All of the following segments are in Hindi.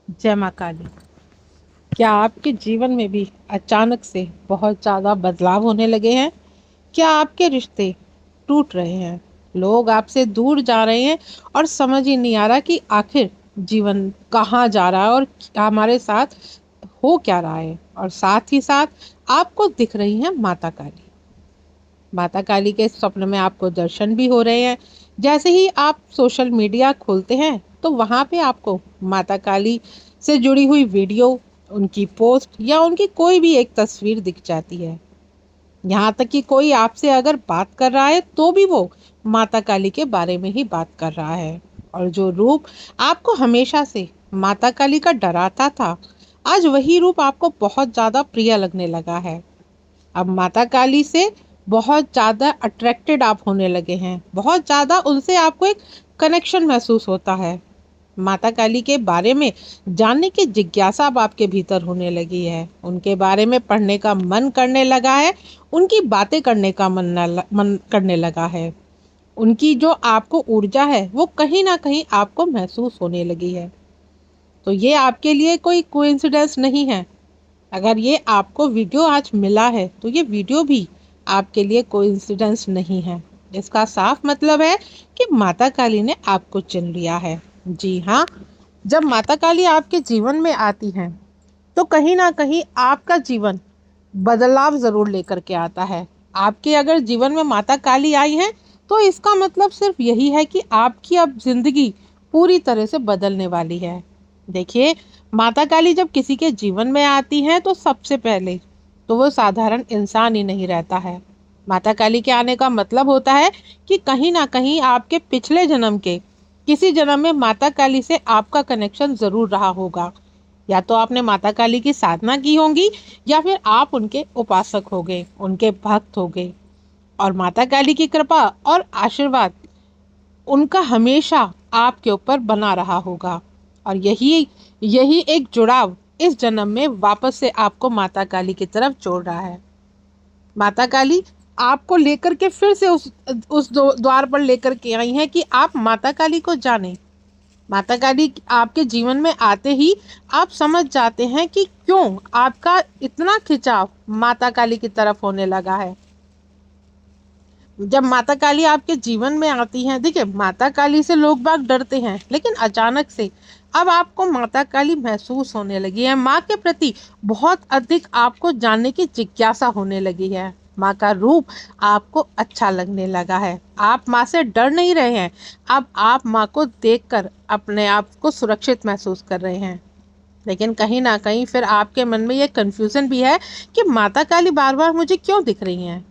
जय माँ काली। क्या आपके जीवन में भी अचानक से बहुत ज़्यादा बदलाव होने लगे हैं? क्या आपके रिश्ते टूट रहे हैं? लोग आपसे दूर जा रहे हैं और समझ ही नहीं आ रहा कि आखिर जीवन कहाँ जा रहा है और हमारे साथ हो क्या रहा है। और साथ ही साथ आपको दिख रही है माता काली। माता काली के स्वप्न में आपको दर्शन भी हो रहे हैं। जैसे ही आप सोशल मीडिया खोलते हैं तो वहाँ पे आपको माता काली से जुड़ी हुई वीडियो, उनकी पोस्ट या उनकी कोई भी एक तस्वीर दिख जाती है। यहाँ तक कि कोई आपसे अगर बात कर रहा है तो भी वो माता काली के बारे में ही बात कर रहा है। और जो रूप आपको हमेशा से माता काली का डराता था, आज वही रूप आपको बहुत ज़्यादा प्रिय लगने लगा है। अब माता काली से बहुत ज़्यादा अट्रैक्टेड आप होने लगे हैं, बहुत ज़्यादा उनसे आपको एक कनेक्शन महसूस होता है। माता काली के बारे में जानने की जिज्ञासा अब आपके भीतर होने लगी है, उनके बारे में पढ़ने का मन करने लगा है, उनकी बातें करने का मन करने लगा है। उनकी जो आपको ऊर्जा है वो कहीं ना कहीं आपको महसूस होने लगी है। तो ये आपके लिए कोई कोइंसिडेंस नहीं है। अगर ये आपको वीडियो आज मिला है तो ये वीडियो भी आपके लिए कोइंसिडेंस नहीं है। इसका साफ मतलब है कि माता काली ने आपको चुन लिया है। जी हाँ, जब माता काली आपके जीवन में आती हैं तो कहीं ना कहीं आपका जीवन बदलाव ज़रूर लेकर के आता है। आपके अगर जीवन में माता काली आई है तो इसका मतलब सिर्फ यही है कि आपकी अब ज़िंदगी पूरी तरह से बदलने वाली है। देखिए, माता काली जब किसी के जीवन में आती हैं तो सबसे पहले तो वो साधारण इंसान ही नहीं रहता है। माता काली के आने का मतलब होता है कि कहीं ना कहीं आपके पिछले जन्म के किसी जन्म में माता काली से आपका कनेक्शन ज़रूर रहा होगा। या तो आपने माता काली की साधना की होंगी या फिर आप उनके उपासक हो गए, उनके भक्त हो गए। और माता काली की कृपा और आशीर्वाद उनका हमेशा आपके ऊपर बना रहा होगा। और यही यही एक जुड़ाव इस जन्म में वापस से आपको माता काली की तरफ जोड़ रहा है। माता काली आपको लेकर के फिर से उस द्वार पर लेकर के आई हैं कि आप माता काली को जानें। माता काली आपके जीवन में आते ही आप समझ जाते हैं कि क्यों आपका इतना खिंचाव माता काली की तरफ होने लगा है। जब माता काली आपके जीवन में आती हैं, देखिए, माता काली से लोग बाग डरते हैं, लेकिन अचानक से अब आपको माता काली महसूस होने लगी है। माँ के प्रति बहुत अधिक आपको जानने की जिज्ञासा होने लगी है। माँ का रूप आपको अच्छा लगने लगा है। आप माँ से डर नहीं रहे हैं, अब आप माँ को देखकर अपने आप को सुरक्षित महसूस कर रहे हैं। लेकिन कहीं ना कहीं फिर आपके मन में ये कन्फ्यूज़न भी है कि माता काली बार बार मुझे क्यों दिख रही हैं,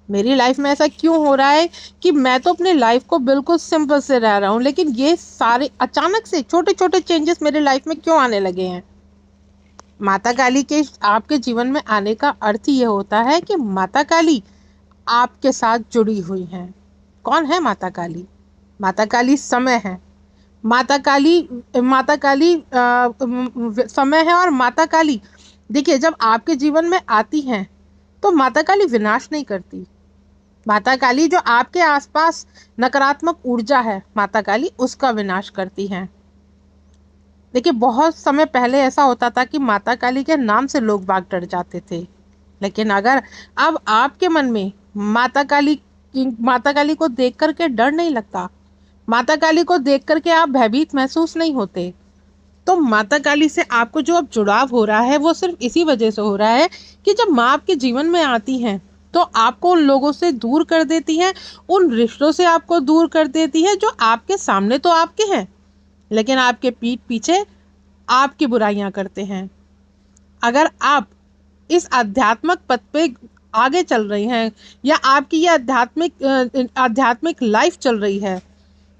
मेरी लाइफ में ऐसा क्यों हो रहा है कि मैं तो अपने लाइफ को बिल्कुल सिंपल से रह रहा हूँ, लेकिन ये सारे अचानक से छोटे छोटे चेंजेस मेरे लाइफ में क्यों आने लगे हैं। माता काली के आपके जीवन में आने का अर्थ ये होता है कि माता काली आपके साथ जुड़ी हुई हैं। कौन है माता काली? माता काली समय है। माता काली समय है। और माता काली, देखिए, जब आपके जीवन में आती हैं तो माता काली विनाश नहीं करती। माता काली जो आपके आसपास नकारात्मक ऊर्जा है, माता काली उसका विनाश करती हैं। देखिए, बहुत समय पहले ऐसा होता था कि माता काली के नाम से लोग बाग डर जाते थे, लेकिन अगर अब आपके मन में माता काली को देख करके डर नहीं लगता, माता काली को देख करके आप भयभीत महसूस नहीं होते, तो माता काली से आपको जो अब जुड़ाव हो रहा है वो सिर्फ इसी वजह से हो रहा है कि जब माँ आपके जीवन में आती हैं तो आपको उन लोगों से दूर कर देती हैं, उन रिश्तों से आपको दूर कर देती है जो आपके सामने तो आपके हैं, लेकिन आपके पीठ पीछे आपकी बुराइयां करते हैं। अगर आप इस आध्यात्मिक पथ पे आगे चल रही हैं या आपकी ये आध्यात्मिक लाइफ चल रही है,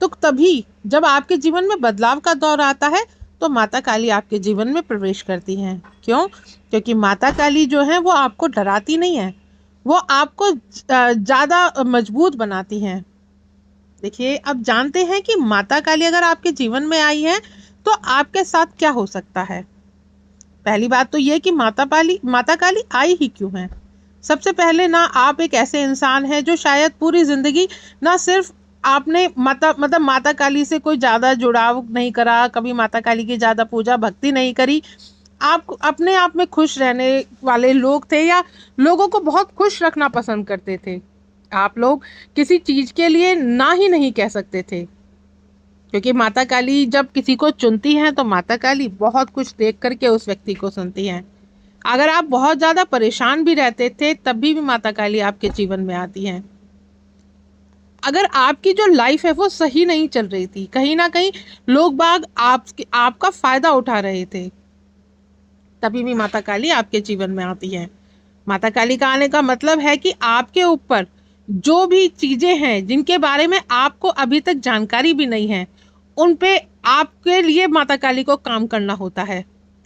तो तभी जब आपके जीवन में बदलाव का दौर आता है तो माता काली आपके जीवन में प्रवेश करती हैं। क्यों? क्योंकि माता काली जो है वो आपको डराती नहीं है, वो आपको ज़्यादा मजबूत बनाती हैं। देखिए, अब जानते हैं कि माता काली अगर आपके जीवन में आई है तो आपके साथ क्या हो सकता है। पहली बात तो ये कि माता काली आई ही क्यों है। सबसे पहले ना, आप एक ऐसे इंसान हैं जो शायद पूरी ज़िंदगी ना सिर्फ आपने माता काली से कोई ज़्यादा जुड़ाव नहीं करा, कभी माता काली की ज़्यादा पूजा भक्ति नहीं करी। आप अपने आप में खुश रहने वाले लोग थे, या लोगों को बहुत खुश रखना पसंद करते थे। आप लोग किसी चीज़ के लिए ना ही नहीं कह सकते थे, क्योंकि माता काली जब किसी को चुनती हैं तो माता काली बहुत कुछ देख करके उस व्यक्ति को सुनती हैं। अगर आप बहुत ज़्यादा परेशान भी रहते थे तब भी माता काली आपके जीवन में आती हैं। अगर आपकी जो लाइफ है वो सही नहीं चल रही थी, कहीं ना कहीं लोग बाग आपका फायदा उठा रहे थे, तभी भी माता काली आपके जीवन में आती है। माता काली का आने का मतलब है कि आपके ऊपर जो भी चीजें हैं जिनके बारे में आपको अभी तक जानकारी भी नहीं है, उन पे आपके लिए माता काली को काम करना होता है।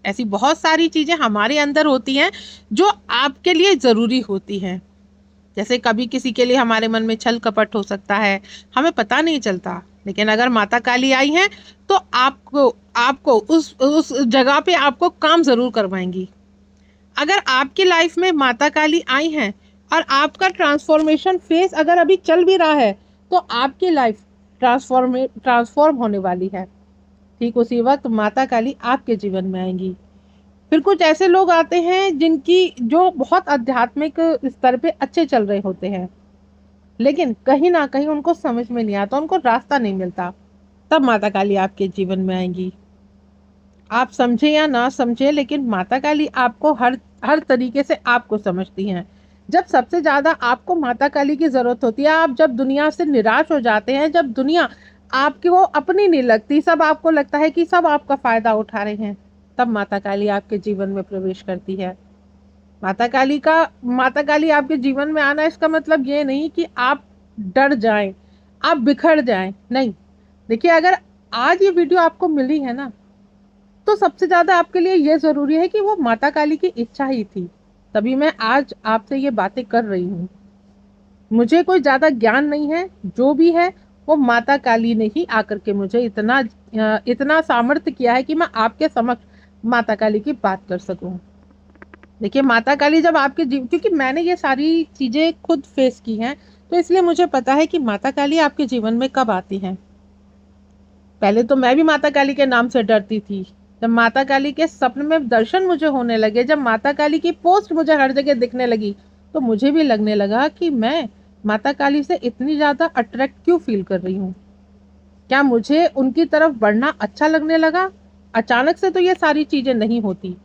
ऐसी बहुत सारी चीजें हमारे अंदर होती हैं जो आपके लिए जरूरी होती हैं। जैसे कभी किसी के लिए हमारे मन में छल कपट हो सकता है, हमें पता नहीं चलता, लेकिन अगर माता काली आई हैं तो आपको आपको उस जगह पे आपको काम जरूर करवाएंगी। अगर आपकी लाइफ में माता काली आई हैं और आपका ट्रांसफॉर्मेशन फेस अगर अभी चल भी रहा है, तो आपकी लाइफ ट्रांसफॉर्म होने वाली है। ठीक उसी वक्त माता काली आपके जीवन में आएंगी। फिर कुछ ऐसे लोग आते हैं जो बहुत आध्यात्मिक स्तर पे अच्छे चल रहे होते हैं, लेकिन कहीं ना कहीं उनको समझ में नहीं आता, उनको रास्ता नहीं मिलता, तब माता काली आपके जीवन में आएंगी। आप समझे या ना समझे, लेकिन माता काली आपको हर हर तरीके से आपको समझती हैं। जब सबसे ज्यादा आपको माता काली की जरूरत होती है, आप जब दुनिया से निराश हो जाते हैं, जब दुनिया आपको अपनी नहीं लगती, सब आपको लगता है कि सब आपका फायदा उठा रहे हैं, तब माता काली आपके जीवन में प्रवेश करती है। माता काली आपके जीवन में आना इसका मतलब ये नहीं कि आप डर जाएं, आप बिखर जाएं, नहीं। देखिए, अगर आज ये वीडियो आपको मिली है ना, तो सबसे ज्यादा आपके लिए ये जरूरी है कि वो माता काली की इच्छा ही थी, तभी मैं आज आपसे ये बातें कर रही हूँ। मुझे कोई ज्यादा ज्ञान नहीं है, जो भी है वो माता काली ने ही आकर के मुझे इतना सामर्थ्य किया है कि मैं आपके समक्ष माता काली की बात कर सकूं। देखिए, माता काली जब आपके जीवन, क्योंकि मैंने ये सारी चीजें खुद फेस की हैं, तो इसलिए मुझे पता है कि माता काली आपके जीवन में कब आती हैं। पहले तो मैं भी माता काली के नाम से डरती थी। जब माता काली के सपने में दर्शन मुझे होने लगे, जब माता काली की पोस्ट मुझे हर जगह दिखने लगी, तो मुझे भी लगने लगा कि मैं माता काली से इतनी ज्यादा अट्रैक्ट क्यों फील कर रही हूँ। क्या मुझे उनकी तरफ बढ़ना अच्छा लगने लगा। अचानक से तो ये सारी चीजें नहीं होती,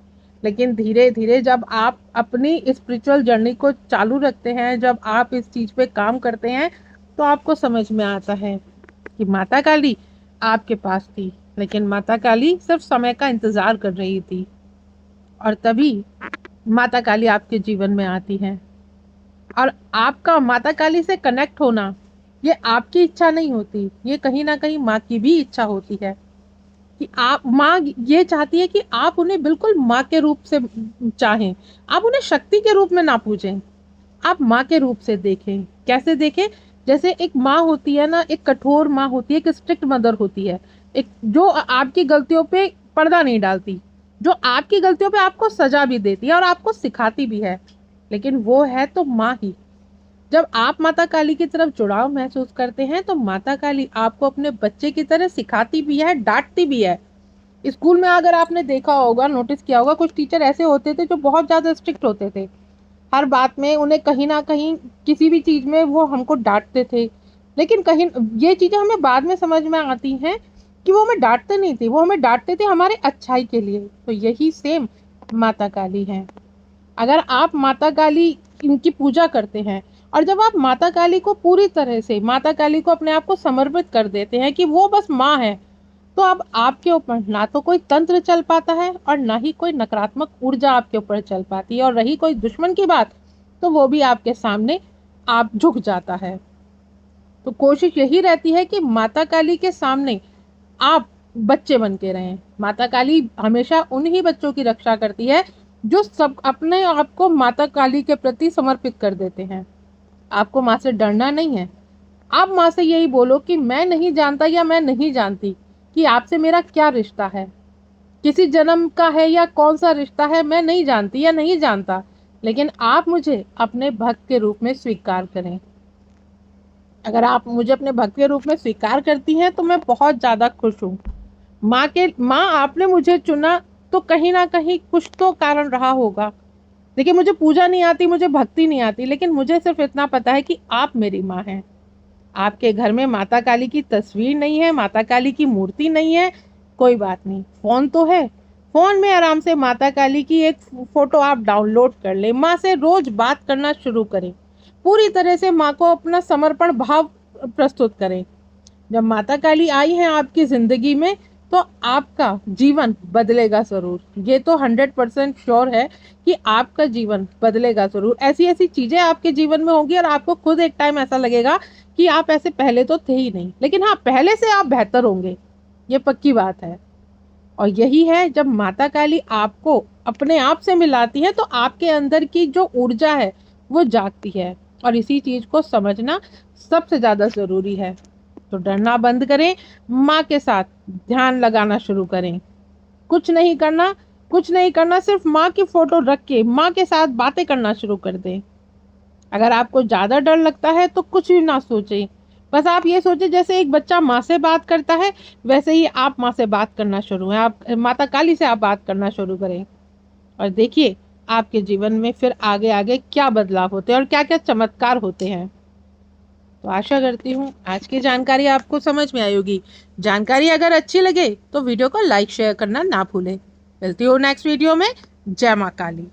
लेकिन धीरे धीरे जब आप अपनी स्पिरिचुअल जर्नी को चालू रखते हैं, जब आप इस चीज पे काम करते हैं, तो आपको समझ में आता है कि माता काली आपके पास थी, लेकिन माता काली सिर्फ समय का इंतजार कर रही थी, और तभी माता काली आपके जीवन में आती है। और आपका माता काली से कनेक्ट होना ये आपकी इच्छा नहीं होती, ये कहीं ना कहीं माँ की भी इच्छा होती है कि आप, माँ ये चाहती है कि आप उन्हें बिल्कुल माँ के रूप से चाहें, आप उन्हें शक्ति के रूप में ना पूजें, आप माँ के रूप से देखें। कैसे देखें? जैसे एक माँ होती है ना, एक कठोर माँ होती है, एक स्ट्रिक्ट मदर होती है, एक जो आपकी गलतियों पे पर्दा नहीं डालती, जो आपकी गलतियों पे आपको सजा भी देती है और आपको सिखाती भी है, लेकिन वो है तो माँ ही। जब आप माता काली की तरफ जुड़ाव महसूस करते हैं, तो माता काली आपको अपने बच्चे की तरह सिखाती भी है, डांटती भी है। स्कूल में अगर आपने देखा होगा, नोटिस किया होगा, कुछ टीचर ऐसे होते थे जो बहुत ज्यादा स्ट्रिक्ट होते थे, हर बात में उन्हें कहीं ना कहीं किसी भी चीज में वो हमको डांटते थे। लेकिन कहीं ये चीजें हमें बाद में समझ में आती हैं कि वो हमें डांटते नहीं थे, वो हमें डांटते थे हमारे अच्छाई के लिए। तो यही सेम माता काली है। अगर आप माता काली इनकी पूजा करते हैं, और जब आप माता काली को पूरी तरह से, माता काली को अपने आप को समर्पित कर देते हैं कि वो बस माँ है, तो अब आपके ऊपर ना तो कोई तंत्र चल पाता है और ना ही कोई नकारात्मक ऊर्जा आपके ऊपर चल पाती है, और रही कोई दुश्मन की बात, तो वो भी आपके सामने आप झुक जाता है। तो कोशिश यही रहती है कि माता काली के सामने आप बच्चे बन के रहें। माता काली हमेशा उन्हीं बच्चों की रक्षा करती है जो सब अपने आप को माता काली के प्रति समर्पित कर देते हैं। आपको माँ से डरना नहीं है। आप माँ से यही बोलो कि मैं नहीं जानता या मैं नहीं जानती कि आपसे मेरा क्या रिश्ता है, किसी जन्म का है या कौन सा रिश्ता है, मैं नहीं जानती या नहीं जानता, लेकिन आप मुझे अपने भक्त के रूप में स्वीकार करें। अगर आप मुझे अपने भक्त के रूप में स्वीकार करती हैं तो मैं बहुत ज़्यादा खुश हूँ। माँ आपने मुझे चुना तो कहीं ना कहीं कुछ तो कारण रहा होगा। देखिए, मुझे पूजा नहीं आती, मुझे भक्ति नहीं आती, लेकिन मुझे सिर्फ इतना पता है कि आप मेरी माँ हैं। आपके घर में माता काली की तस्वीर नहीं है, माता काली की मूर्ति नहीं है, कोई बात नहीं, फोन तो है। फोन में आराम से माता काली की एक फोटो आप डाउनलोड कर लें, माँ से रोज बात करना शुरू करें, पूरी तरह से माँ को अपना समर्पण भाव प्रस्तुत करें। जब माता काली आई हैं आपकी जिंदगी में तो आपका जीवन बदलेगा जरूर। ये तो 100% श्योर है कि आपका जीवन बदलेगा जरूर। ऐसी ऐसी चीजें आपके जीवन में होंगी और आपको खुद एक टाइम ऐसा लगेगा कि आप ऐसे पहले तो थे ही नहीं, लेकिन हाँ, पहले से आप बेहतर होंगे, ये पक्की बात है। और यही है, जब माता काली आपको अपने आप से मिलाती है तो आपके अंदर की जो ऊर्जा है वो जागती है, और इसी चीज को समझना सबसे ज्यादा जरूरी है। तो डरना बंद करें, माँ के साथ ध्यान लगाना शुरू करें। कुछ नहीं करना, कुछ नहीं करना, सिर्फ माँ की फोटो रख के माँ के साथ बातें करना शुरू कर दें। अगर आपको ज़्यादा डर लगता है तो कुछ भी ना सोचें, बस आप ये सोचें जैसे एक बच्चा माँ से बात करता है, वैसे ही आप माँ से बात करना शुरू है, आप माता काली से आप बात करना शुरू करें। और देखिए आपके जीवन में फिर आगे आगे क्या बदलाव होते हैं और क्या क्या चमत्कार होते हैं। तो आशा करती हूँ आज की जानकारी आपको समझ में आई होगी। जानकारी अगर अच्छी लगे तो वीडियो को लाइक शेयर करना ना भूलें। मिलती हूँ नेक्स्ट वीडियो में। जय माँ काली।